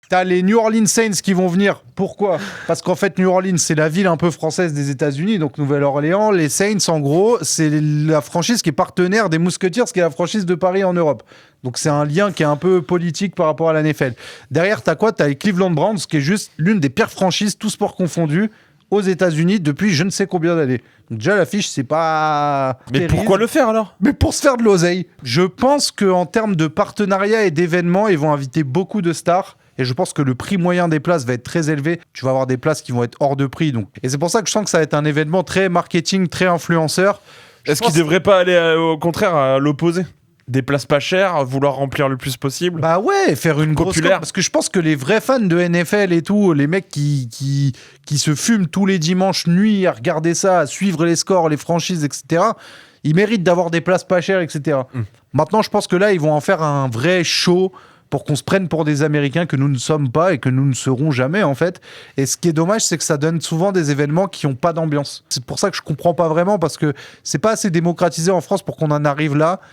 T'as les New Orleans Saints qui vont venir. Pourquoi ? Parce qu'en fait, New Orleans, c'est la ville un peu française des États-Unis, donc Nouvelle-Orléans. Les Saints, en gros, c'est la franchise qui est partenaire des Musketeers, qui est la franchise de Paris en Europe. Donc c'est un lien qui est un peu politique par rapport à la NFL. Derrière, t'as quoi ? T'as les Cleveland Browns, qui est juste l'une des pires franchises, tous sports confondus, aux États-Unis depuis je ne sais combien d'années. Donc déjà, l'affiche, c'est pas... Mais terrible. pourquoi le faire alors ? Mais pour se faire de l'oseille. Je pense qu'en termes de partenariat et d'événements, ils vont inviter beaucoup de stars. Et je pense que le prix moyen des places va être très élevé. Tu vas avoir des places qui vont être hors de prix. Donc. Et c'est pour ça que je sens que ça va être un événement très marketing, très influenceur. Est-ce qu'il devrait pas aller au contraire à l'opposé ? Des places pas chères, vouloir remplir le plus possible. Bah ouais, faire une grosse Populaire. com, parce que je pense que les vrais fans de NFL et tout, les mecs qui se fument tous les dimanches nuit à regarder ça, à suivre les scores, les franchises, etc., ils méritent d'avoir des places pas chères, etc. Maintenant, je pense que là, ils vont en faire un vrai show pour qu'on se prenne pour des Américains que nous ne sommes pas et que nous ne serons jamais, en fait. Et ce qui est dommage, c'est que ça donne souvent des événements qui n'ont pas d'ambiance. C'est pour ça que je comprends pas vraiment, parce que c'est pas assez démocratisé en France pour qu'on en arrive là.